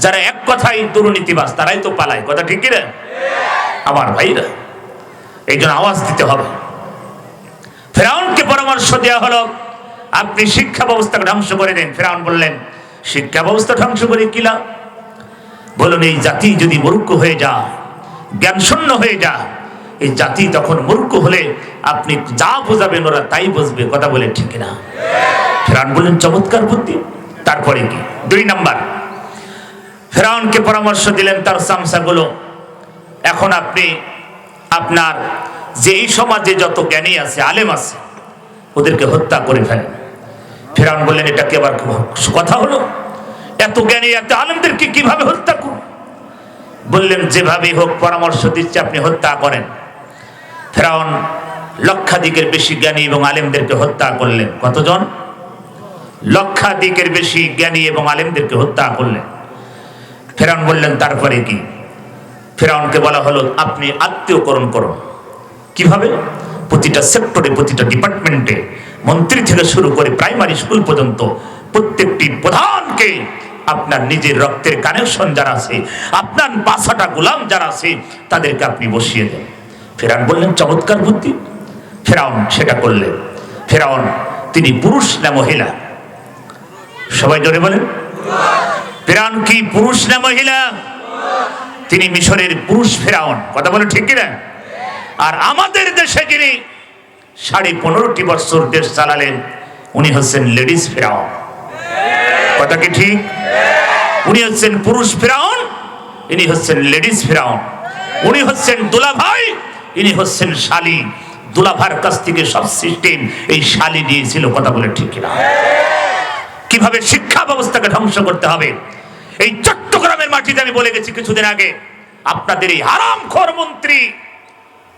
যারা এক কথাই দুর্নীতিবাজ তারাই তো পালায়, কথা ঠিক কিনা আমার ভাইরা? এই জন্য আওয়াজ দিতে হবে। ফেরাউনকে পরামর্শ দেওয়া হলো আপনি শিক্ষা ব্যবস্থাকে ধ্বংস করে দেন। ফেরাউন বললেন শিক্ষা ব্যবস্থা ধ্বংস করে কি লাভ? বলুন এই জাতি যদি মূর্খ হয়ে যায়, জ্ঞান শূন্য হয়ে যায়, এই জাতি তখন মূর্খ হলে আপনি যা বোঝাবেন ওরা তাই বুঝবে, কথা বলে ঠিক না? ফেরাউন বললেন চমৎকার বুদ্ধি। তারপরে কি? 2 নাম্বার, ফেরাউনকে পরামর্শ দিলেন তার চামচাগুলো, এখন আপনি আপনার যে এই সমাজে যত জ্ঞানী আছে, আলেম আছে, ওদেরকে হত্যা করে ফেলেন। ফেরাউন বললেন এটা কি আবার কথা হলো? এত জ্ঞানী এত আলেমদেরকে কিভাবে হত্যা করব? বললেন যেভাবে হোক পরামর্শ দিচ্ছে আপনি হত্যা করেন। ফেরাউন লক্ষাধিকের বেশি জ্ঞানী এবং আলেমদেরকে হত্যা করলেন। কতজন? লক্ষাধিকের বেশি জ্ঞানী এবং আলেমদেরকে হত্যা করলেন। ফেরাউন বললেন তারপরে কি? ফেরাউনকে বলা হলো আপনি আত্মীয়করণ করুন। কিভাবে? প্রতিটা সেক্টরে, প্রতিটা ডিপার্টমেন্টে, মন্ত্রী থেকে শুরু করে প্রাইমারি স্কুল পর্যন্ত প্রত্যেকটি প্রধানকে আপনার নিজের রক্তের কানেকশন যারা আছে, আপনার 5টা গোলাম যারা আছে, তাদেরকে আপনি বসিয়ে দেন। ফেরাউন বললেন চমৎকার বুদ্ধি। ফেরাউন সেটা করলেন। ফেরাউন তিনি পুরুষ না মহিলা? সবাই জোরে বলেন। ফেরাউন কি পুরুষ না মহিলা? তিনি মিশরের পুরুষ ফেরাউন, কথা বলে ঠিক কিনা? আর আমাদের দেশে যিনি 15.5 বছর দেশ চালালেন উনি হচ্ছেন লেডিস ফেরাউন, কথা কি ঠিক? উনি হচ্ছেন পুরুষ ফেরাউন, ইনি হচ্ছেন লেডিস ফেরাউন। উনি হচ্ছেন দুলাভাই, ইনি হচ্ছেন শালী। দুলাভার কাছ থেকে সব সিস্টেম এই শালী দিয়েছিল, কথা বলে ঠিক কিনা? কিভাবে শিক্ষা ব্যবস্থাকে ধ্বংস করতে হবে। এই চট্টগ্রামের মাটিতে আমি বলে গেছি কিছুদিন আগে, আপনাদের এই হারামখোর মন্ত্রী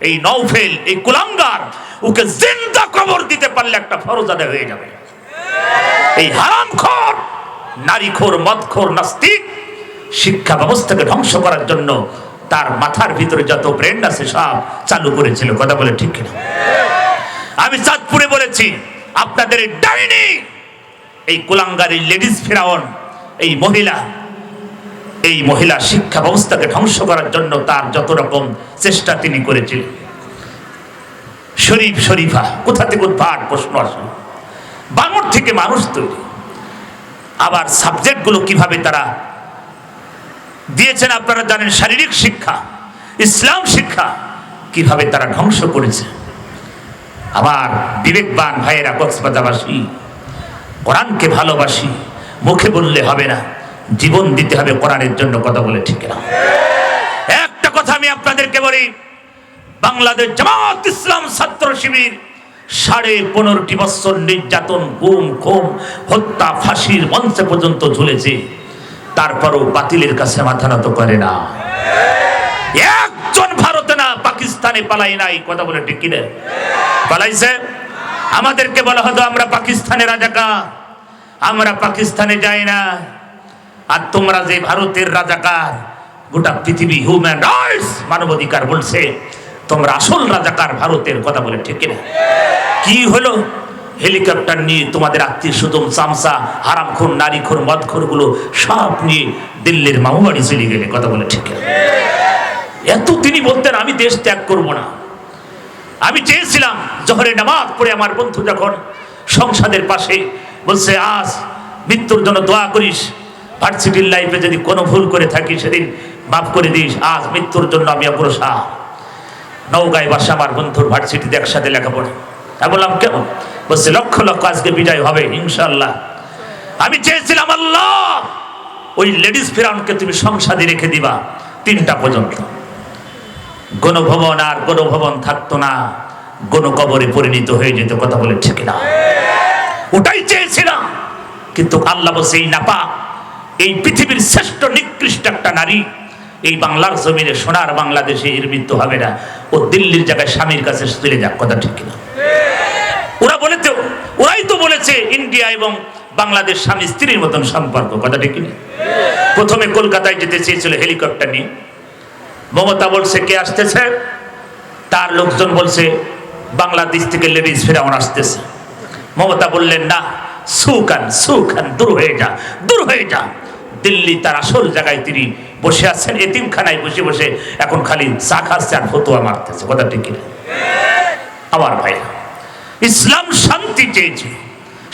এই নওফেল, এই কুলাঙ্গার, ওকে জিন্দা কবর দিতে পারলে একটা ফরজ আদায় হয়ে যাবে। এই হারামখোর, নারীখোর, মদখোর, নাস্তিক শিক্ষা ব্যবস্থাকে ধ্বংস করার জন্য তার মাথার ভিতরে যত ব্রেন আছে সব চালু করেছিল, কথা বলে ঠিক কিনা? আমি চাঁদপুরে বলেছি আপনাদের এই ডাইনি, এই কুলাঙ্গার, এই লেডিস ফেরাউন, এই মহিলা শিক্ষা ব্যবস্থাকে ধ্বংস করার জন্য তার যত রকম চেষ্টা তিনি করেছিলেন। শরীফ শরীফা কোথা থেকে উদ্ভাট প্রশ্ন আসলো, বানর থেকে মানুষ তৈরি। আবার সাবজেক্টগুলো কিভাবে তারা দিয়েছেন আপনারা জানেন। শারীরিক শিক্ষা, ইসলাম শিক্ষা কিভাবে তারা ধ্বংস করেছে। আমার বিবেকবান ভাইয়েরা, কক্সবাজারবাসী, কোরআনকে ভালোবাসি, মুখে বললে হবে না, জীবন দিতে হবে কোরআনের জন্য, কথা বলে ঠিক না? একটা কথা আমি আপনাদেরকে বলি, বাংলাদেশ জামাত ইসলাম ছাত্র শিবির 15.5 বছর নির্যাতন, গুম, খুন, হত্যা, ফাঁসির মঞ্চে পর্যন্ত ঝুলেছে, তারপরও বাতিলের কাছে মাথা নত করে না। একজন ভারতে না পাকিস্তানে পালাই নাই, কথা বলে ঠিক কিনা? পালাইছে। আমাদেরকে বলা হতো আমরা পাকিস্তানের রাজাকার, আমরা পাকিস্তানে যাই না। আর তোমরা যে ভারতের রাজাকার, গোটা পৃথিবী হিউম্যান রাইটস, মানবাধিকার বলছে তোমরা আসল রাজাকার ভারতের, কথা বলে ঠিক কিনা? কি হলো? হেলিকপ্টার নিয়ে তোমাদের আত্মীয় স্বজন, চামচা, হারামখোর, নারীখোর, মদখোর গুলো সব নিয়ে দিল্লির মামুবাড়ি চলে গেলে, কথা বলে ঠিক কিনা? এত তিনি বলতেন আমি দেশ ত্যাগ করব না। আমি চেয়েছিলাম জোহরে নামাজ পড়ে আমার বন্ধু যখন সংসদের পাশে বলছে আজ মৃত্যুর জন্য দোয়া করিস, ভার্সিটির লাইফে যদি কোনো ভুল করে থাকি সেদিন মাফ করে দিস, আজ মৃত্যুর জন্য আমি অগ্রসর। নওগাঁয় বাসা আমার বন্ধুর, ভার্সিটিতে একসাথে লেখাপড়া। আমি বললাম কেমন? বলছে লক্ষ লক্ষ আজকে বিজয় হবে ইনশাল্লাহ। আমি চেয়েছিলাম আল্লাহ ওই লেডিস ফেরাউনকে তুমি সংসদে রেখে দিবা 3টা পর্যন্ত। গণভবন আর গণভবন থাকতো না, গণকবরে পরিণত হয়ে যেত, কথা বলে ঠিক না? ওটাই চেয়েছিলাম, কিন্তু আল্লাহ বলছে এই নাপাক, এই পৃথিবীর শ্রেষ্ঠ নিকৃষ্ট একটা নারী এই বাংলার জমিনে, সোনার বাংলাদেশে এর মৃত্যু হবে না, ও দিল্লির জায়গায় স্বামীর কাছে চলে যাক, কথা ঠিক না? ওরাই তো বলেছে ইন্ডিয়া এবং বাংলাদেশ স্বামী স্ত্রীর মতন সম্পর্ক, কথা ঠিক না? প্রথমে কলকাতায় যেতে চেয়েছিল হেলিকপ্টার নিয়ে। মমতা বলছে কে আসতেছে? তার লোকজন বলছে বাংলাদেশ থেকে লেডিস ফেরাউন আসতেছে। মমতা বললেন না, সুখান সুখান, দূর হয়ে যা, দূর হয়ে যা। দিল্লি তার আসল জায়গায় তিনি বসে আছেন, এতিমখানায় বসে বসে এখন খালি চা খাচ্ছে আর ফতোয়া মারতেছে। কথা ঠিক কিনা? আমার ভাই, ইসলাম শান্তি চেয়েছে,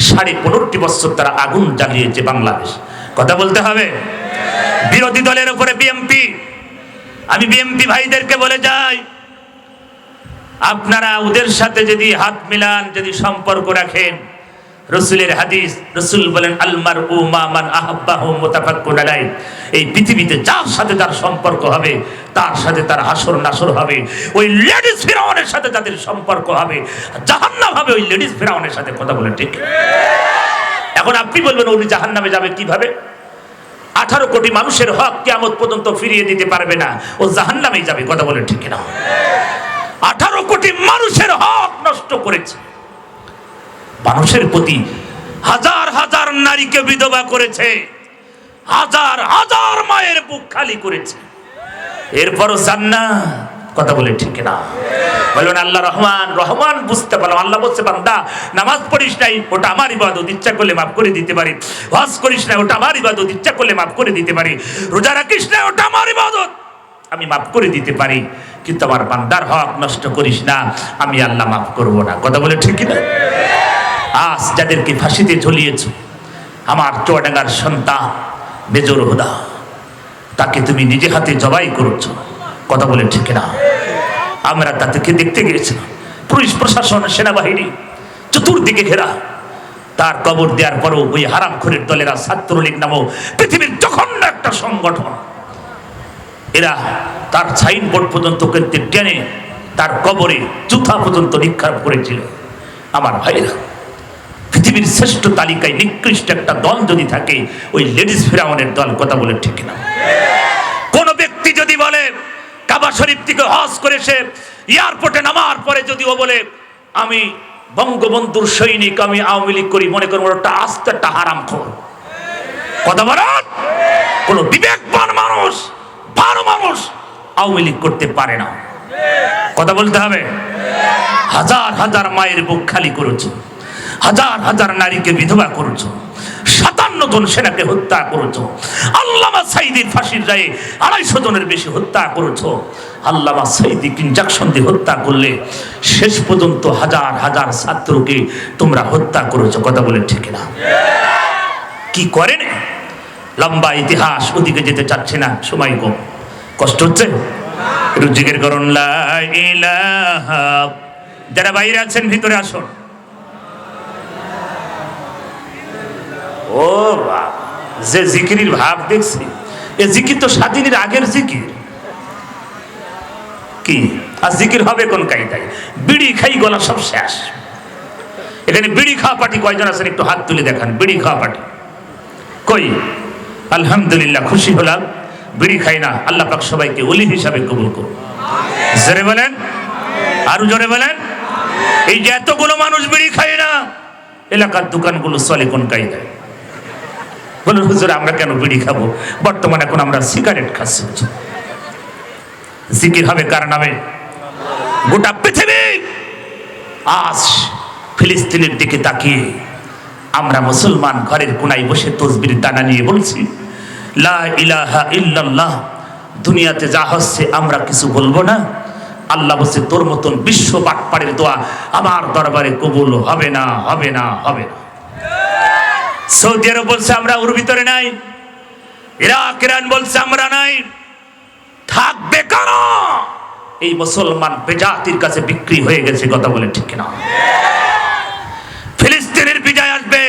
15.5 বছর তারা আগুন জ্বালিয়েছে বাংলাদেশ। কথা বলতে হবে। বিরোধী দলের উপরে বিএমপি, আমি বিএমপি ভাইদেরকে বলে যাই, আপনারা ওদের সাথে যদি হাত মিলান, যদি সম্পর্ক রাখেন, রসুলের হাদিস, রসুল বলেন আলমারউ মা মান আহাব্বাহু মুতাফাক্কুন আলাইহি, এই পৃথিবীতে যার সাথে তার সম্পর্ক হবে তার সাথে তার হাসর নাসর হবে। ওই লেডিস ফিরাউনের সাথে তাদের সম্পর্ক হবে, জাহান্নাম হবে ওই লেডিস ফিরাউনের সাথে। কথা বলে ঠিক? এখন আপনি বলবেন উনি জাহান্নামে যাবে কিভাবে? 18 কোটি মানুষের হক কিয়ামত পর্যন্ত ফিরিয়ে দিতে পারবে না, ও জাহান্নামেই যাবে। কথা বলে ঠিক না? 18 কোটি মানুষের হক নষ্ট করেছে, মানুষের প্রতি হাজার হাজার নারীকে বিধবা করেছে, হাজার হাজার মায়ের বুক খালি করেছে, এরপরও জান্নাত। কথা বলে ঠিক না? বলবেন আল্লাহ রহমান, রহমান বুঝতে পারলাম। আল্লাহ বলছে বান্দা নামাজ পড়িস নাই, ওটা আমার ইবাদত, ইচ্ছা করলে মাফ করে দিতে পারি। হজ করিস না, ওটা আমার ইবাদত, ইচ্ছা করলে মাফ করে দিতে পারি। রোজা রাখিস না, ওটা আমার ইবাদত, আমি মাফ করে দিতে পারি, কিন্তু আমার বান্দার হক নষ্ট করিস না, আমি আল্লাহ মাফ করব না। কথা বলে ঠিক না? আজ যাদেরকে ফাঁসিতে ঝুলিয়েছ, আমার চুয়াডাঙ্গার সন্তান মেজর হুদা, তাকে তুমি নিজে হাতে জবাই করেছ। কথা বলে ঠিক না? আমরা তাদেরকে দেখতে গিয়েছিলাম, পুলিশ প্রশাসন, সেনাবাহিনী চতুর্দিকে ঘেরা। তার কবর দেওয়ার পরও ওই হারামখোরের দলেরা, ছাত্রলীগ নামক পৃথিবীর জঘন্য একটা সংগঠন, এরা তার সাইনবোর্ড পর্যন্ত কিন্তু টেনে তার কবরে জুতা পর্যন্ত নিক্ষেপ করেছিল। আমার ভাইরা, পৃথিবীর শ্রেষ্ঠ তালিকায় নিকৃষ্ট একটা দল যদি থাকে, ওই লেডিস ফিরাউনের দল। কথা বলে ঠিক না? কোন ব্যক্তি যদি বলে কাবা শরীফ থেকে হজ করে সে এয়ারপোর্টে নামার পরে যদি ও বলে আমি বঙ্গবন্ধুর সৈনিক, আমি আওয়ামী লীগ করি, মনে করবো ওটা আস্তে একটা হারামখোর। কথা বলেন? কোন বিবেকবান মানুষ, ভালো মানুষ আওয়ামী লীগ করতে পারে না। কথা বলতে হবে। হাজার হাজার মায়ের বুক খালি করেছো, হাজার হাজার নারীকে বিধবা করেছো, 57 জন সেনাকে হত্যা করেছো, আল্লামা সাঈদীর ফাঁসির রায়ে 250 জনের বেশি হত্যা করেছো। আল্লামা সাঈদীকে ইনজেকশন দিয়ে হত্যা করলে শেষ পর্যন্ত হাজার হাজার ছাত্রকে তোমরা হত্যা করেছো। কথা বলে ঠিক না? কি করেন? লম্বা ইতিহাস, ওদিকে যেতে চাচ্ছে না, সময় কম, কষ্ট হচ্ছে। রুজিকের করুন লা ইলাহা। যারা বাইরে আছেন ভিতরে আসুন। ও বাবা, যে জিকিরের ভাব দেখছি, এ জিকির তো স্বাধীনের আগের জিকির। কি আর জিকির হবে কোন কায়দায়? বিড়ি খাই গলা সব শেষ। এখানে বিড়ি খাওয়া পার্টি কয়জন আছেন একটু হাত তুলে দেখান। বিড়ি খাওয়া পার্টি কই? আলহামদুলিল্লাহ, খুশি হলাম। বিড়ি খাই না, আল্লাহ পাক সবাইকে ওলি হিসাবে কবুল করুন। জোরে বলেন, আরো জোরে বলেন। এই যে এতগুলো মানুষ বিড়ি খায় না, এলাকার দোকানগুলো চলে কোন কায়দায়? বলুন হুজুর, আমরা কেন বিড়ি খাবো? বর্তমানে এখন আমরা সিগারেট খাচ্ছি। জিকির হবে কার নামে? গোটা পৃথিবী আজ ফিলিস্তিনের দিকে তাকিয়ে আমরা মুসলমান ঘরের কোনায় বসে তসবির দানা নিয়ে বলছি লা ইলাহা ইল্লাল্লাহ। দুনিয়াতে যা হচ্ছে আমরা কিছু বলবো না। আল্লাহ বলছে তোর মতন বিশ্ব বাটপাড়ের দোয়া আমার দরবারে কবুল হবে না, হবে না, হবে না। সৌদি আরব বলছে আমরা ওর ভিতরে নাই, ইরাক ইরান বলছে আমরা নাই, থাকবে কেন? এই মুসলমান বেজাতির কাছে বিক্রি হয়ে গেছে। কথা বলে ঠিক না? ফিলিস্তিনের বিজয় আসবে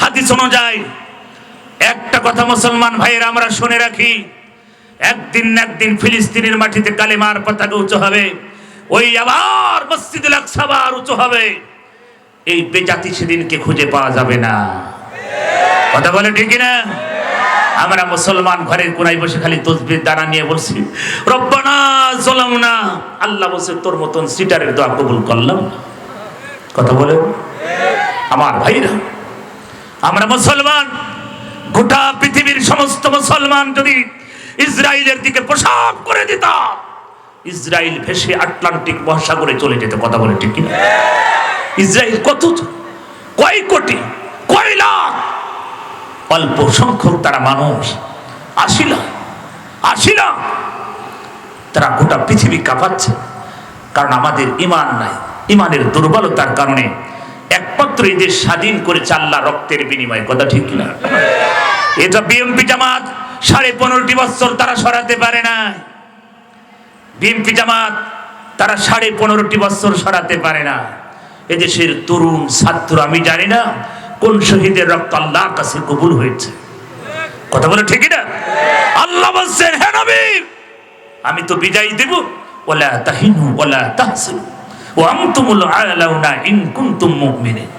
হাদিস অনুযায়ী। একটা কথা মুসলমান ভাইয়েরা আমরা শুনে রাখি, একদিন না একদিন ফিলিস্তিনের মাটিতে কালেমার পতাকা উঁচু হবে, ওই আবার মসজিদুল আকসা আবার উঁচু হবে। এই বেজাতি সেদিনকে খুঁজে পাওয়া যাবে না। কথা বলে ঠিক না? আমরা মুসলমান ঘরের কোনায় বসে খালি তসবির দানা নিয়ে বলছি রব্বানা যালামনা। আল্লাহ বলছে তোর মতন সিটারের দোয়া কবুল করলাম। কথা বলে আমার ভাইরা, আমরা মুসলমান, গোটা পৃথিবীর সমস্ত মুসলমান যদি ইসরায়েলের দিকে প্রসাব করে দিতাম, ইসরায়েল ভেসে আটলান্টিক মহাসাগরে চলে যেত। কথা বলে ঠিক না? ইসরায়েল কত, কয় কোটি, কয় লাখ অল্প সংখ্যক তারা মানুষ, 80 লাখ তারা গোটা পৃথিবী কাঁপাচ্ছে। কারণ আমাদের ঈমান নাই, ঈমানের দুর্বলতার কারণে একমাত্র এই দেশ স্বাধীন করেছে আল্লাহ রক্তের বিনিময়ে। কথা ঠিক কিনা? এটা বিএনপি জামাত 15.5 বছর তারা সরাতে পারে না। বিএনপি জামাত তারা 15.5 বছর সরাতে পারে না। এদেশের তরুণ ছাত্র, আমি জানি না কোন শহীদের রক্ত আল্লাহর কাছে কবুল হয়েছে। কথা বলে ঠিক না? আল্লাহ বলছেন, হে নবী, আমি তো বিজয় দেব, ওয়ালা তাহিনু ওয়ালা তাহসানু ওয়া আনতুমুল আ'লাউনা ইন কুনতুম মুমিনিন।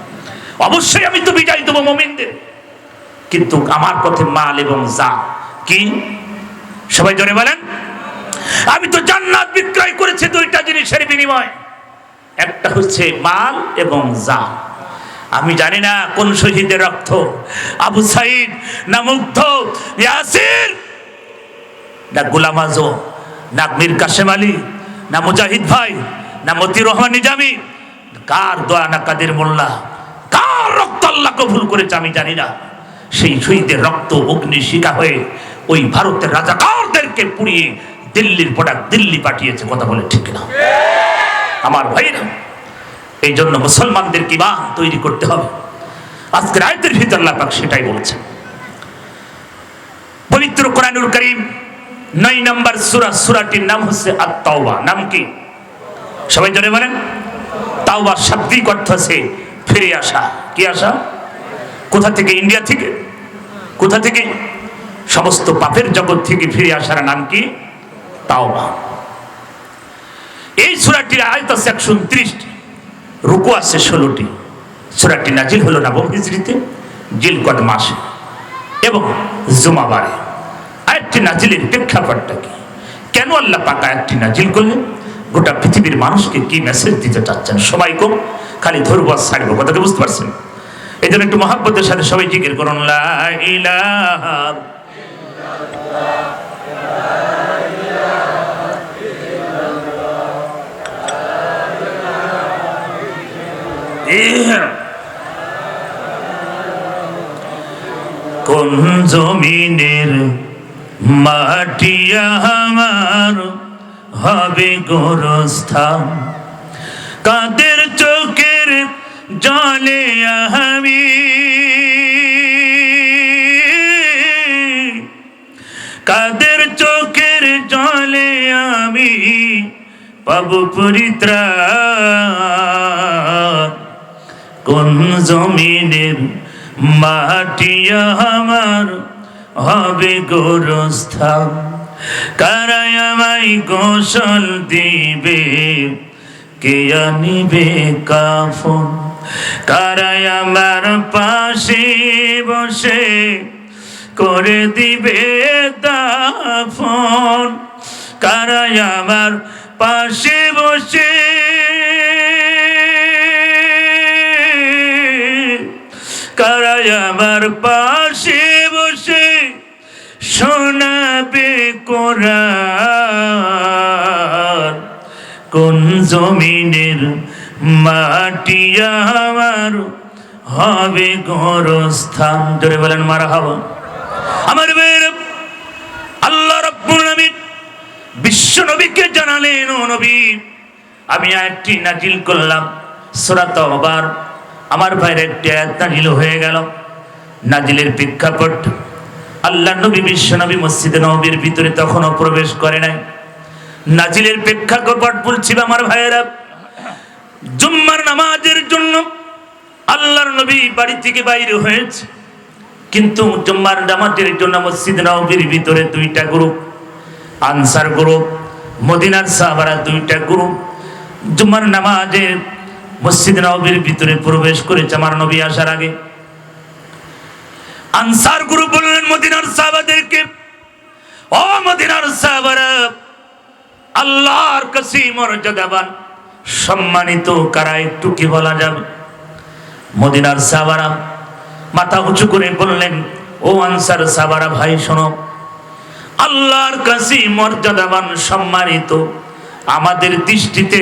অবশ্যই আমি তো বিজয় দেব মুমিনদের, কিন্তু আমার পথে মাল এবং জান কি? সবাই জোরে বলেন। আমি তো জান্নাত বিক্রয় করেছি দুইটা জিনিসের বিনিময়ে, একটা হচ্ছে মাল এবং জান। আমি জানি না কোন শহীদের রক্ত, আবু সাইদ না মুগ্ধ ইয়াসির না গোলাম আজম না মীর কাসেম আলী না মুজাহিদ ভাই না মতিউর রহমান নিজামী, কার দোয়া না কাদের মোল্লা, কার রক্ত আল্লাহ কবুল করেছে আমি জানি না। সেই শহীদের রক্ত অগ্নিশিখা হয়ে ওই ভারতের রাজাকারদেরকে পুড়িয়ে দিল্লির প্রোডাক্ট দিল্লি পাঠিয়েছে। কথা বলে ঠিক না? আমার ভাইরা, এই জন্য মুসলমানদের কি ঈমান তৈরি করতে হবে। আজকের আয়াতের ভিতর আল্লাহ পাক সেটাই বলছেন। পবিত্র কোরআনুল কারীম 9 নম্বর সূরা, সূরাটির নাম হচ্ছে আত-তাওবা। নাম কি? সবাই জোরে বলেন। তাওবা শাব্দিক অর্থ আছে ফিরে আসা। কি আসা? কোথা থেকে? ইন্ডিয়া থেকে। কোথা থেকে? সমস্ত পাপের জগৎ থেকে ফিরে আসার নাম কি? তাওবা। এই সূরাটির আয়াত আছে 129টি, রুকু আছে 16টি। সূরাটি নাজিল হলো নবম হিজরিতে জিলকদ মাসে এবং জুমাবারে। আয়াতটি নাজিলের প্রেক্ষাপটটা কি? কেন আল্লাহ পাক আয়াতটি নাজিল করলেন? গোটা পৃথিবীর মানুষকে কি মেসেজ দিতে চাচ্ছেন? সবাই কম খালি ধরবো আর ছাড়বো। কথাটা বুঝতে পারছেন? এই জন্য একটু মহাব্বতের সাথে সবাই জিকির করুন, লা ইলাহা কোন জমিনের মাটি আমার হবে গোরস্থান, কাদের চোখের জলে আমি কাদের চোখের জলে আমি পাবো পরিত্রাণ। কোন জমিনের মাটি আমার হবে গোরস্থান, কারাই আমায় গোসল দিবে, কে আনিবে কাফন, কারাই আমার পাশে বসে করে দিবে দাফন, কারাই আমার পাশে বসে কারাই আমার পাশে বসে শোনাবে কোরআন। কোন জমিনের মাটি আমার হবে গোরস্থান। জোরে বলেন মারহাবা। আমার বের আল্লাহ রাব্বুল আলামিন বিশ্ব নবীকে জানালেন, ও নবী, আমি আয়াতটি নাজিল করলাম সূরা তাওবার। আমার ভাইয়ের একটি আয়াত নাজিল হয়ে গেল। নাজিলের প্রেক্ষাপট, আল্লাহ নবী বিশ্ব নবী মসজিদে নববীর ভিতরে তখনও প্রবেশ করে নাই। নাজিলের প্রেক্ষাপট বলছি আমার ভাইয়েরা, জুম্মার নামাজের জন্য আল্লাহর নবী বাড়ি থেকে বাইরে হয়েছে, কিন্তু জুম্মার নামাজের জন্য মসজিদে নববীর ভিতরে 2টা গ্রুপ, আনসার গ্রুপ, মদিনার সাহাবারা 2টা গ্রুপ জুম্মার নামাজে মসজিদে নববীর ভিতরে প্রবেশ করেছে আমার নবী আসার আগে। আনসার গ্রুপ বললেন মদিনার সাহাবাদেরকে, ও মদিনার সাহাবারা, আল্লাহর কাছে মর্যাদাবান সম্মানিত কারা একটু কি বলা যাবে? মদিনার সাহাবারা মাথা উঁচু করে বললেন, ও আনসার সাহাবারা ভাই শোনো, আল্লাহর কাছে মর্যাদাবান সম্মানিত আমাদের দৃষ্টিতে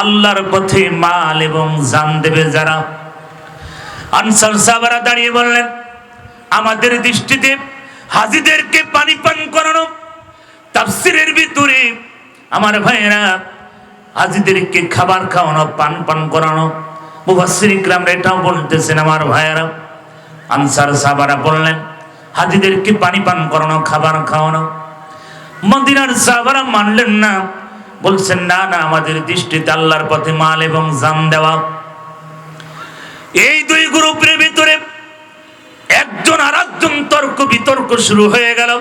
আল্লাহর পথে মাল এবং জান দেবে যারা। আনসার সাহাবারা দাঁড়িয়ে বললেন, আমাদের দৃষ্টিতে হাজীদেরকে পানি পান করানো, তাফসীরের ভিতরে আমার ভাইয়েরা হাজীদেরকে খাবার খাওয়ানো, পান করানো। মুফাসসির ইকরামরা এটাও বলতেছেন আমার ভাইয়েরা, আনসার সাহাবারা বললেন হাজীদেরকে পানি পান করানো, খাবার খাওয়ানো। মদিনার সাহাবারা মানলেন না, বলছেন না না, আমাদের দৃষ্টিতে আল্লাহর পথে মাল এবং জান দেওয়া। এই দুই গ্রুপের ভিতরে একজন আর একজন তর্ক বিতর্ক শুরু হয়ে গেল।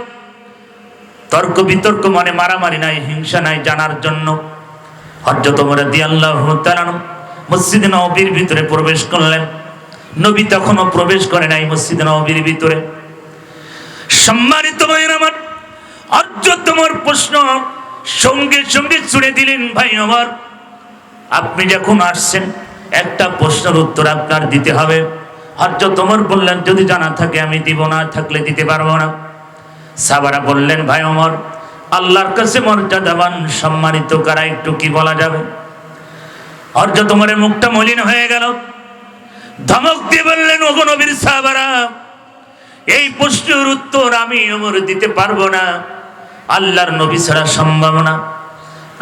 তর্ক বিতর্ক মানে মারামারি নাই, হিংসা নাই, জানার জন্য হযরত ওমর রাদিয়াল্লাহু তাআলা মসজিদে নববীর ভিতরে প্রবেশ করলেন। নবী তখনও প্রবেশ করে নাই মসজিদে নববীর ভিতরে। সম্মানিত ভাইরা আমার, হযরত ওমর প্রশ্ন সঙ্গে সঙ্গে ছুড়ে দিলেন, ভাই ওমর, আপনি যখন আসছেন একটা প্রশ্নের উত্তর আপনার দিতে হবে। হযরত ওমর বললেন, যদি জানা থাকে আমি দিব, না থাকলে দিতে পারবো না। সাহাবারা বললেন, ভাই ওমর, আল্লাহর কাছে মর্যাদাবান সম্মানিত কারা, একটু কি বলা যাবে? হযরত ওমরের মুখটা মলিন হয়ে গেল। ধমক দিয়ে বললেন, ওগো নবীর সাহাবারা, এই প্রশ্নের উত্তর আমি ওমর দিতে পারবো না, আল্লাহর নবী ছাড়া সম্ভব না।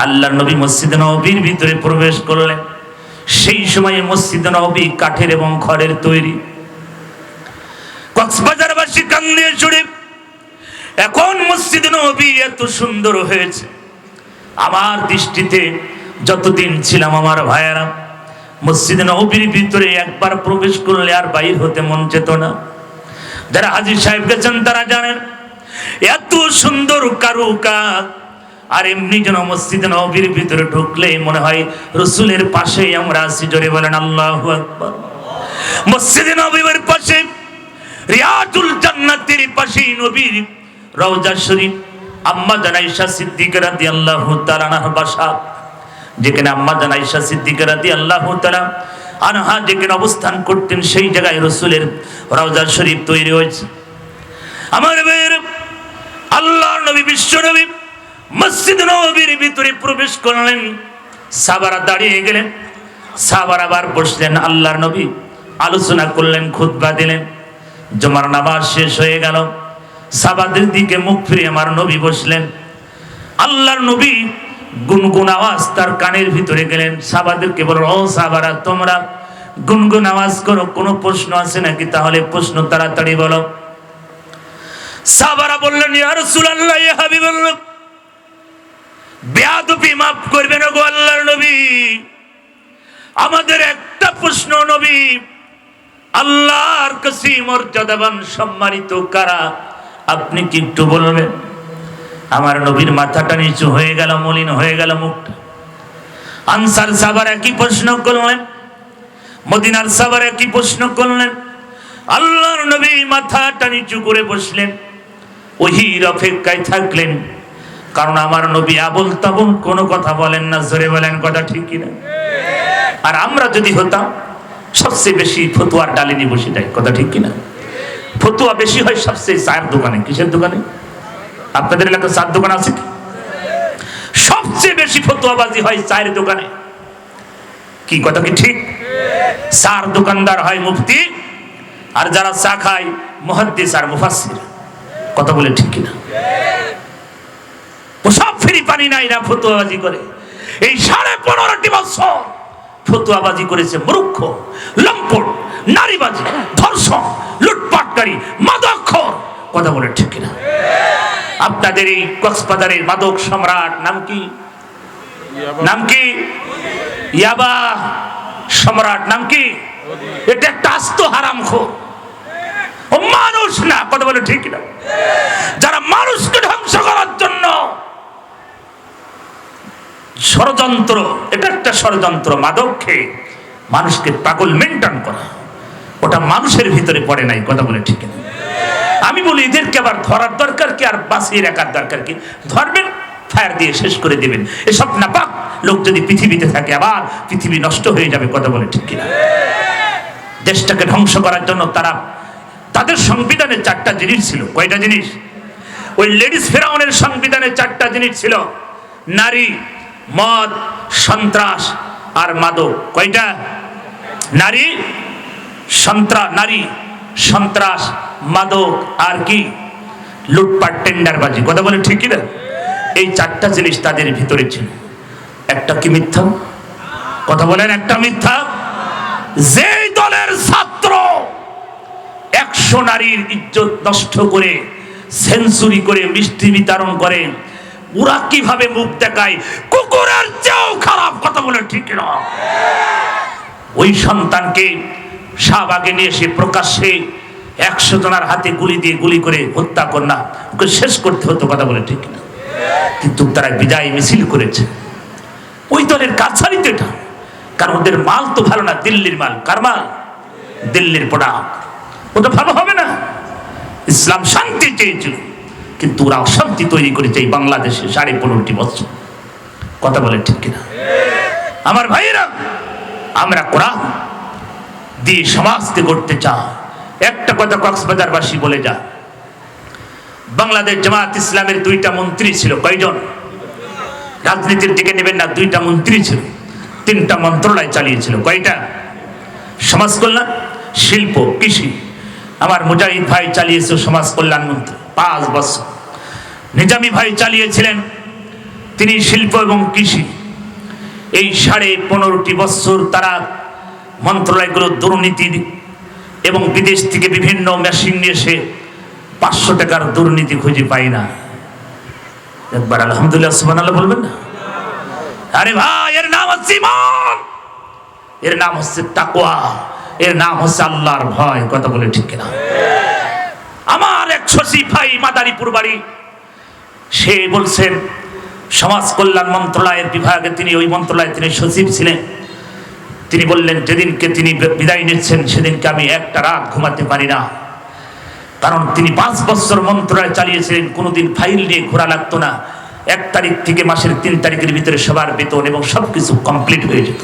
আল্লাহর নবী মসজিদে নববীর ভিতরে প্রবেশ করলেন। সেই সময়ে মসজিদে নববী কাঠের এবং খড়ের তৈরি। কক্সবাজারবাসী কান্দে ছুড়ে, এখন মসজিদে নববী এত সুন্দর হয়েছে। আমার দৃষ্টিতে যতদিন ছিলাম আমার ভাইয়েরা, মসজিদে নববীর ভিতরে একবার প্রবেশ করলে আর বাইর হতে মন যেত না। যারা হাজী সাহেব গেছেন তারা জানেন, এত সুন্দর কারুকাজ। আর এমনি যেন মসজিদে নববীর ভিতরে ঢুকলে মনে হয় রাসূলের পাশেই আমরা আছি। জোরে বলেন আল্লাহু আকবার। মসজিদে নববীর পাশে, রিয়াদুল জান্নাতের পাশেই নবীর রওজা শরীফ। আম্মা জান আয়েশা সিদ্দিকা রাদিয়াল্লাহু তাআলা আনহার বাসা, যেখানে আম্মা জান আয়েশা সিদ্দিকা রাদিয়াল্লাহু তাআলা আনহা যেখানে অবস্থান করতেন, সেই জায়গায় রাসূলের রওজা শরীফ তৈরি হয়েছে। আমার ভাইয়েরা, আল্লাহর নবী বিশ্ব নবী মসজিদ নববীর ভিতরে প্রবেশ করলেন। সাহাবারা দাঁড়িয়ে গেলেন, সাহাবারা আবার বসলেন। আল্লাহর নবী আলোচনা করলেন, খুতবা দিলেন। জুমার নামাজ শেষ হয়ে গেল, সাহাবাদের দিকে মুখ ফিরে আমার নবী বসলেন। আল্লাহর নবী গুনগুন আওয়াজ তার কানের ভিতরে গেলেন। সাহাবাদেরকে বললেন, ও সাহাবারা, তোমরা গুনগুন আওয়াজ করো, কোনো প্রশ্ন আছে নাকি? তাহলে প্রশ্ন তাড়াতাড়ি বলো। সাহাবারা বললেন, ইয়া রাসূলুল্লাহ, ইয়া হাবিবাল্লাহ, বেয়াদবি মাফ করবেন গো আল্লাহর নবী, আমাদের একটা প্রশ্ন নবী, আল্লাহর কাছে মর্যাদাবান সম্মানিত কারা, আপনি কি একটু বলবেন? আমার নবীর মাথাটা নিচু হয়ে গেল, মলিন হয়ে গেল মুখটা। আনসার সাহাবারা কি প্রশ্ন করলেন, মদিনার সাহাবারা কি প্রশ্ন করলেন। আল্লাহর নবী মাথাটা নিচু করে বসলেন, ওহীর অপেক্ষায় থাকলেন। কারণ আমার নবী আবল তাবল কোনো কথা বলেন না। জোরে বলেন কথা ঠিক কিনা? আর আমরা যদি হতাম, সবচেয়ে বেশি ফতুয়ার ডালিনি বসে যায়, কথা ঠিক কিনা? ফতুয়া বেশি হয় সবচেয়ে চায়ের দোকানে। কিসের দোকানে? আপনাদের এলাকায় চার দোকান আছে কি? সবচেয়ে বেশি ফতুয়াবাজি হয় চায়ের দোকানে। কি কথা কি ঠিক? চার দোকানদার হয় মুফতি, আর যারা চা খায় মুহাদ্দিস আর মুফাসসির। কথা বলে ঠিক কিনা? সব ফ্রি পানি নাই না, ফতুয়াবাজি করে। এই 15.5 বছর ফতুয়াবাজি করেছে মূর্খ, লম্পট, নারীবাজি, ধর্ষণ, লুটপাটকারী, মাদকখোর। কথা বলে ঠিক কিনা? আপনাদের এই কক্সবাজারের মাদক সম্রাট নাম কি? নাম কি? ইয়াবা সম্রাট নাম কি? এটা একটা আস্ত হারামখোর, ও মানুষ না। কথা বলে ঠিক কিনা? যারা মানুষকে ধ্বংস করার জন্য ষড়যন্ত্র, এটা একটা ষড়যন্ত্র। মাদক খেয়ে মানুষকে পাগল মেন্টেন করা, ওটা মানুষের ভিতরে পড়ে নাই। কথা বলে ঠিক না? আমি বলি, এদেরকে আবার ধরার দরকার কি, আর বাঁচিয়ে রাখার দরকার কি? ধরবেন, ফায়ার দিয়ে শেষ করে দিবেন। এসব নাপাক লোক যদি পৃথিবীতে থাকে, আবার পৃথিবী নষ্ট হয়ে যাবে। কথা বলে ঠিক কিনা? দেশটাকে ধ্বংস করার জন্য তাদের সংবিধানে 4টা জিনিস ছিল। কয়টা জিনিস? ওই লেডিস ফেরাউনের সংবিধানে 4টা জিনিস ছিল: নারী, মদ, সন্ত্রাস আর মাদক। কয়টা? নারী, সন্ত্রাস মাদক, আর কি লুটপাট, টেন্ডারবাজি, কথা বলে ঠিক না? এই চারটা জিনিস তাদের ভিতরে ছিল। একটা কি মিথ্যা? কথা বলেন, একটা মিথ্যা। যেই দলের ছাত্র 100 নারীর ইজ্জত নষ্ট করে, সেঞ্চুরি করে, মিষ্টি বিতরণ করে, ওরা কিভাবে মুখ দেখায় কুকুরের চেয়েও খারাপ, কথা বলে ঠিক না? ওই সন্তানকে শাহবাগে নিয়ে এসে প্রকাশ্যে 100 জনের হাতে গুলি দিয়ে গুলি করে হত্যা কর না, ওকে শেষ করতে হতো, কথা বলে ঠিক না? কিন্তু তারা বিজয় মিছিল করেছে। ওই দলের কাছারিতে এটা, কারণ ওদের মাল তো ভালো না, দিল্লির মাল। কার মাল? দিল্লির প্রোডাক্ট। ওটা ভালো হবে না। ইসলাম শান্তি চেয়েছিল, কিন্তু ওরা অশান্তি তৈরি করেছে এই বাংলাদেশে 15.5 বছর, কথা বলে ঠিক কিনা? আমার ভাইয়েরা, আমরা কোরআন দিয়ে সমাজকে গড়তে চাই। একটা কথা কক্সবাজারবাসী বলে যা, বাংলাদেশ জামাত ইসলামের 2টা মন্ত্রী ছিল। কয়জন? রাজনীতির দিকে নেবেন না, 2টা মন্ত্রী ছিল, 3টা মন্ত্রণালয় চালিয়েছিল। কয়টা? সমাজ কল্যাণ, শিল্প, কৃষি। আমার মুজাহিদ ভাই চালিয়েছে সমাজ কল্যাণ মন্ত্রী 5 বছর। নিজামী ভাই চালিয়েছিলেন, তিনি শিল্প এবং কৃষি। এই 15.5 বছর তারা মন্ত্রণালয়গুলো দুর্নীতি এবং বিদেশ থেকে বিভিন্ন মেশিন নিয়ে এসে 500 টাকার দুর্নীতি খুঁজে পাই না। একবার আলহামদুলিল্লাহ সুবহানাল্লাহ বলবেন না? আরে ভাই, এর নাম হচ্ছে ঈমান, এর নাম হচ্ছে তাকওয়া, এর নাম হচ্ছে আল্লাহর ভয়, কথা বলে ঠিক কিনা? আমার এক সচিব ভাই, মাদারীপুর বাড়ি, সে বলছেন সমাজ কল্যাণ মন্ত্রণালয়ের বিভাগে তিনি, ওই মন্ত্রণালয়ে তিনি সচিব ছিলেন। তিনি বললেন যেদিনকে তিনি বিদায় নিচ্ছেন সেদিনকে আমি একটা রাত ঘুমাতে পারি না, কারণ তিনি 5 বছর মন্ত্রণালয় চালিয়েছিলেন, কোনোদিন ফাইল নিয়ে ঘোরা লাগতো না। 1 তারিখ থেকে মাসের 3 তারিখের ভিতরে সবার বেতন এবং সবকিছু কমপ্লিট হয়ে যেত।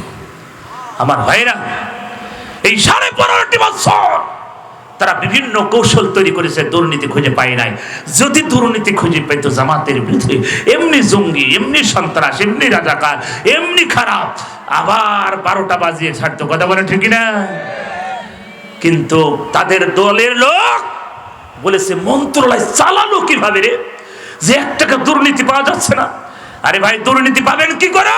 আমার ভাইরা, এই 15.5 বছর তারা বিভিন্ন কৌশল তৈরি করেছে, দুর্নীতি খুঁজে পায় নাই। যদি দুর্নীতি খুঁজে পেত জামাতের বিরুদ্ধে, এমনি জঙ্গি, এমনি সন্ত্রাস, এমনি রাজাকার, এমনি খারাপ, আবার 12টা বাজিয়ে ছাড়তো, কথা বলে ঠিক না? কিন্তু তাদের দলের লোক বলেছে মন্ত্রণালয় চালালো কিভাবে রে, যে 1 টাকা দুর্নীতি পাওয়া যাচ্ছে না। আরে ভাই, দুর্নীতি পাবেন কি করে?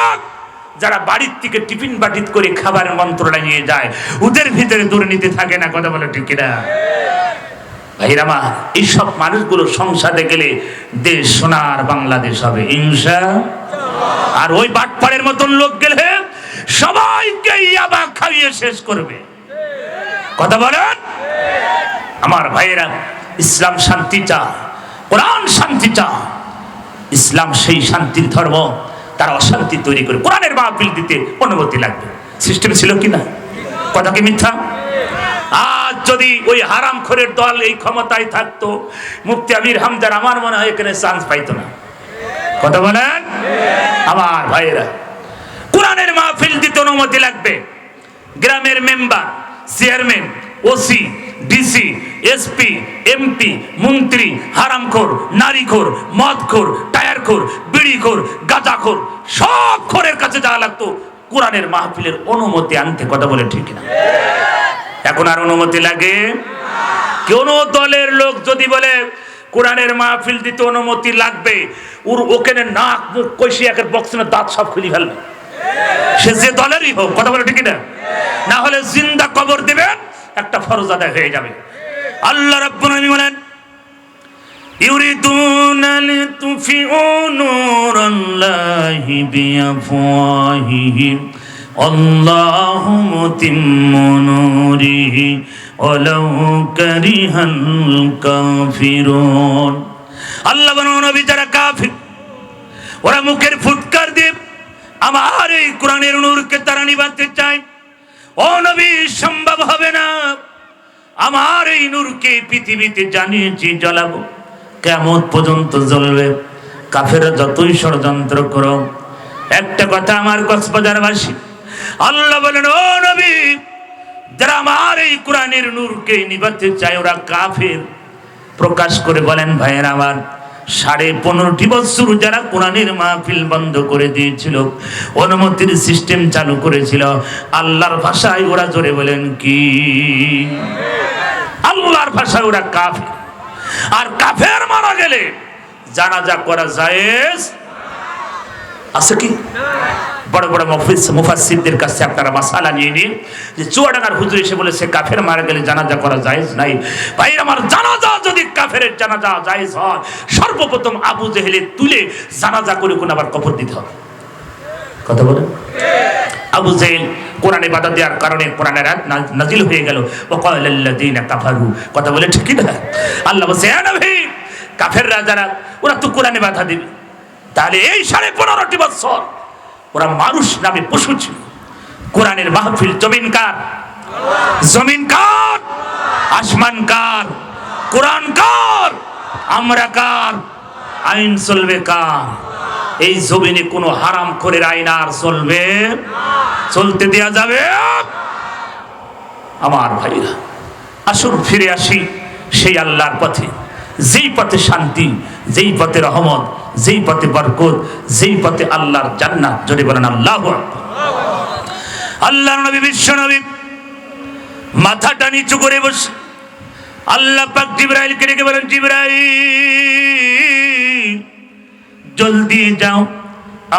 যারা বাড়ির থেকে টিফিন বাটিত করে খাবার মন্ত্রণালয়ে নিয়ে যায়, ওদের ভিতরে দুর্নীতি থাকে না, কথা বলে ঠিক কিনা? ভাইরা আমার, এইসব মানুষগুলো সংসদে গেলে দেশ সোনার বাংলাদেশ হবে ইনশাআল্লাহ। আর ওই বাটপাড়ের মতন লোক গেলে সবাইকে ইয়াবা খাইয়ে শেষ করবে, কথা বলেন? আমার ভাইয়েরা, ইসলাম শান্তি চায়, কোরআন শান্তি চায়। ইসলাম সেই শান্তির ধর্ম, তারা অশান্তি তৈরি করে কোরআনের মাহফিল দিতে অনুমতি লাগবে। সিস্টেম ছিল কিনা? কথা কি মিথ্যা? আজ যদি ওই হারামখোরের দল এই ক্ষমতায় থাকতো, মুফতি আমির হামদার আমার মনে হয় এখানে চান্স পাইতো না, কথা বলেন? আমার ভাইয়েরা, কোরআনের মাহফিল দিতে অনুমতি লাগবে। গ্রামের member, chairman, OC, DC, SP, MP, মন্ত্রী, হারামখোর, নারীখোর, মদখোর, টায়ারখোর, বিড়িখোর, গাঁজাখোর, সব খোরের কাছে যাওয়া লাগতো কোরআনের মাহফিলের অনুমতি আনতে, কথা বলে ঠিক না? এখন আর অনুমতি লাগে? কোন দলের লোক যদি বলে কোরআনের মাহফিল দিতে অনুমতি লাগবে, ওখানে নাক মুখ কষি একের বক্সের দাঁত সব খুলে ফেলবে, সে যে দলেরই হোক, কথা বলে ঠিক না? না হলে জিন্দা কবর দিবেন, একটা ফরজ আদায় হয়ে যাবে। আল্লাহ রাব্বুল আলামিন বলেন, ইউরিদুনা লিতুফিউ নূরাল্লাহি বিআফওয়াহিহিম আল্লাহু মুতিম্মু নূরিহি ওয়ালাউ কারিহাল কাফিরুন। আল্লাহ বলেন, নবী যারা কাফির, ওরা মুখের ফুৎকার দিয়ে আমার এই কোরআনের নূরকে তারা নিভাতে চায়। ও নবী, সম্ভব হবে না। আমার এই নূরকে পৃথিবীতে জানিয়েছি জ্বালাবো, কিয়ামত পর্যন্ত জ্বলবে। কাফেররা যতই ষড়যন্ত্র করো, একটা কথা আমার কক্সবাজারবাসী, আল্লাহ বলেন, ও নবী, যারা আমার এই কোরআনের নূরকে নিভাতে চায় ওরা কাফের। প্রকাশ করে বলেন, ভাইয়েরা আমার, 15.5 বছর যারা কোরআনের মাহফিল বন্ধ করে দিয়েছিল, অনুমতির সিস্টেম চালু করেছিল, আল্লাহর ভাষায় ওরা জোরে বলেন কি? আল্লাহ বাংলার ভাষায় ওরা কাফের। আর কাফের মারা গেলে জানাজা করা জায়েজ আছে কি? বড় বড় মুফাসসিরদের কাছে আপনারা মাসালা নিয়ে নিন যে চুয়াডাঙ্গার হুজুর এসে বলেছে কাফের মারা গেলে জানাজা করা জায়েজ নাই। ভাই আমার, জানাজা যদি কাফেরের জানাজা জায়েজ হয়, সর্বপ্রথম আবু জেহেলের তুলে জানাজা করে কোন আবার কবর দিতে হবে। কথা বলেন। আবু জেহেল কোরআনে বাধা দেওয়ার কারণে কোরআনের আয়াত নাজিল হয়ে গেল, ওয়াকালাল্লাযীনা কাফারু। কথা বলে ঠিক না? আল্লাহ বলছে, এ নবী, কাফেররা যারা, ওরা তো কোরআনে বাধা দিবে। তাহলে এই 15.5 বছর ওরা মানুষ নামে পশু ছিল। কোরআনের মাহফিল জমিন কার? জমিন কার? আসমান কার? কোরআন কার? আমরা কার? আইন চলবে কার? এই জমিনে কোনো হারাম করে আইন আর চলবে? চলতে দেয়া যাবে? আমার ভাইরা, আসুন ফিরে আসি সেই আল্লাহর পথে, যেই পথে শান্তি, যেই পথে রহমত, যেই পথে বরকত, যেই পথে আল্লাহর জান্নাত। যদি বলেন আল্লাহু আকবার। আল্লাহর নবী, বিশ্ব নবী মাথাটা নিচু করে বসে আল্লাহ পাক জিবরাইলকে ডেকে বলেন, জিবরাইল জলদি যাও,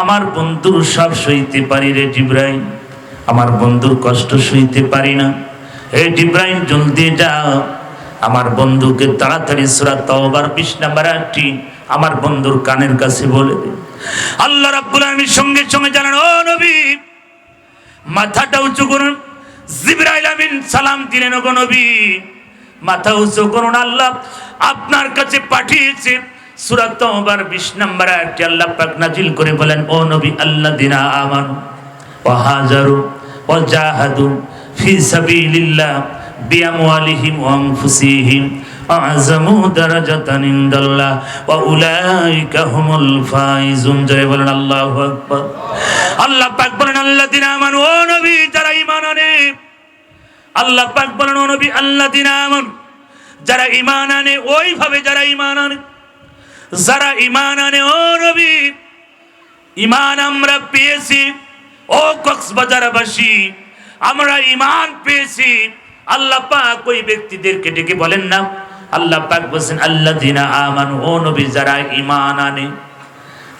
আমার বন্ধুর সব সইতে পারি রে জিবরাইল, আমার বন্ধুর কষ্ট সইতে পারি না। হে জিবরাইল জলদি যাও, আমার বন্ধুকে তাড়াতাড়ি সূরা তাওবার 20 নম্বর আয়াতটি আমার বন্ধুর কানের কাছে বলে দে। আল্লাহ রাব্বুল আলামিন সঙ্গে সঙ্গে জানান, ও নবী মাথাটা উঁচু করুন। জিবরাইল আমিন সালাম দিলেন, ও নবী মাথা উঁচু করুন, আল্লাহ আপনার কাছে পাঠিয়েছে। সূরা তাওবার 20 নম্বর আয়াতটি আল্লাহ পাক নাজিল করে বলেন, ও নবী আল্লাযিনা আমানু ওয়া হাজারু ওয়া জাহাদু ফি সাবিলিল্লাহ বিআমওয়ালিহিম ওয়া আনফুসিহিম আ'যামু দারাজাতান ইনদাল্লাহ ওয়া উলাইকা হুমুল ফাইজুন। জয় বলেন আল্লাহু আকবার। আল্লাহ পাক বলেন, আল্লাযিনা আমানু, ও নবী যারা ঈমান আনে। আল্লাহ পাক বলেন, ও নবী আল্লাযিনা আমানু, যারা ঈমান আনে, ওইভাবে যারা ঈমান আনে, যারা ঈমান আনে। ও নবী ঈমান আমরা পেয়েছি, ও কক্সবাজারবাসী আমরা ঈমান পেয়েছি। আল্লাহ পাক ওই ব্যক্তিদেরকে ডেকে বলেন না, আল্লাহ পাক বলেন আল্লাযিনা আমানু, ও নবী যারা ঈমান আনে।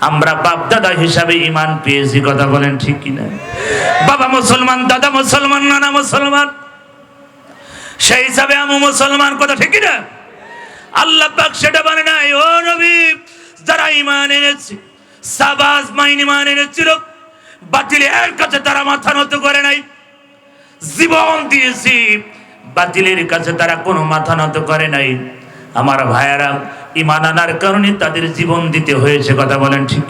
আমরা বাপ দাদা হিসাবে ঈমান পেয়েছি। কথা বলেন ঠিক কিনা? বাবা মুসলমান, দাদা মুসলমান, নানা মুসলমান, সেই হিসাবে আমি মুসলমান। কথা ঠিক কিনা? আল্লাহ পাক সেটা বলে নাই। ও নবী যারা ঈমান এনেছে, সাবাস মাইন ঈমান এনেছিল, বাতিলের কাছে তারা মাথা নত করে নাই, জীবন দিয়েছি, বাতিলের কাছে তারা কোনো মাথা নত করে নাই। আমার ভাইয়েরা, ঈমান আনার কারণে তাদের জীবন দিতে হয়েছে। কথা বলেন ঠিক?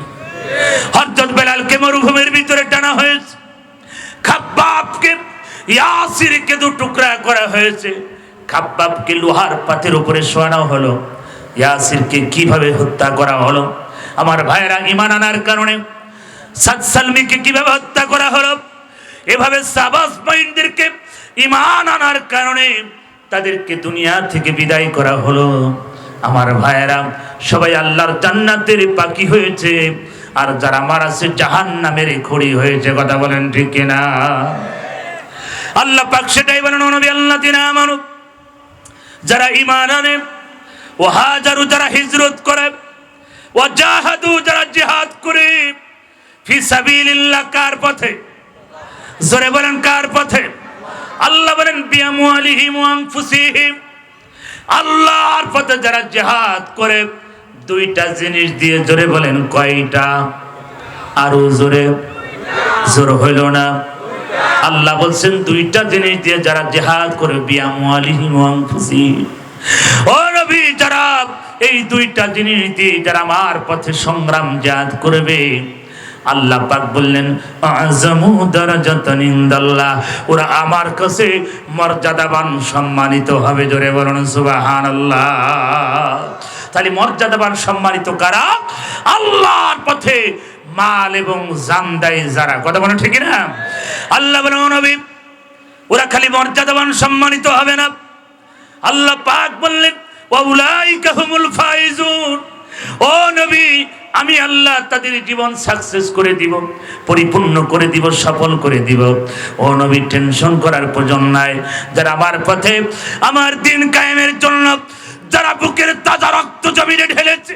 হযরত বেলালকে মরুভূমির ভিতরে টানা হয়েছে, খাব্বাবকে, ইয়াসিরকে 2 টুকরা করা হয়েছে। খাব্বাবকে লোহার পাতের উপরে শোয়ানো হলো, ইয়াসিরকে কিভাবে হত্যা করা হলো। আমার ভাইয়েরা, ঈমান আনার কারণে সাদ সালমিকে কিভাবে হত্যা করা হলো, এভাবে সাবাস মাইনদেরকে ঈমান আনার কারণে তাদেরকে দুনিয়া থেকে বিদায় করা হলো। আমার ভাইয়েরা, সবাই আল্লাহর জান্নাতের পাখি হয়েছে, আর যারা মারা আছে জাহান্নামের খড়ি হয়েছে। কথা বলেন ঠিক কিনা? আল্লাহ পাক সেটাই বলেন, ও নবী আল্লাযিনা আমানু, যারা ঈমান আনে, ও হাজারু যারা হিজরত করে, ও জাহাদু যারা জিহাদ করে, ফি সাবিলিল্লাহ কার পথে? জোরে বলেন কার পথে? আল্লাহ বলেন বিআমওয়ালিহিম ওয়া আনফুসিহিম, আল্লাহর পথে যারা জিহাদ করে 2টা জিনিস দিয়ে। জোরে বলেন কয়টা? আরো জোরে, জোর হইল না। আল্লাহ বলছেন 2টা জিনিস দিয়ে যারা জিহাদ করে, বিআমওয়ালিহিম ওয়া আনফুসিহিম। ও নবী যারা এই 2টা জিনিস দিয়ে যারা আমার পথে সংগ্রাম জিহাদ করবে, আল্লাহ পাক বললেন আ'যামু দারাজাতান ইনদাল্লাহ, ওরা আমার কাছে মর্যাদাবান, সম্মানিত হবে। জোরে বলুন সুবহানাল্লাহ। তাহলে মর্যাদাবান সম্মানিত কারা? আল্লাহর পথে মাল এবং জান দেয় যারা। কথা বলেন ঠিক না? আল্লাহ বলেন, ও নবী ওরা খালি মর্যাদাবান সম্মানিত হবে না, আল্লাহ পাক বললেন ওয়া উলাইকা হুমুল ফাইজুন। ও নবী আমি আল্লাহ তাদের জীবন সাকসেস করে দিব, পরিপূর্ণ করে দিব, সফল করে দিব। ও নবী, টেনশন করার প্রয়োজন নাই। যারা আমার পথে, আমার দিন কায়েমের জন্য যারা বুকের তাজা রক্ত জমিনে ঢেলেছে,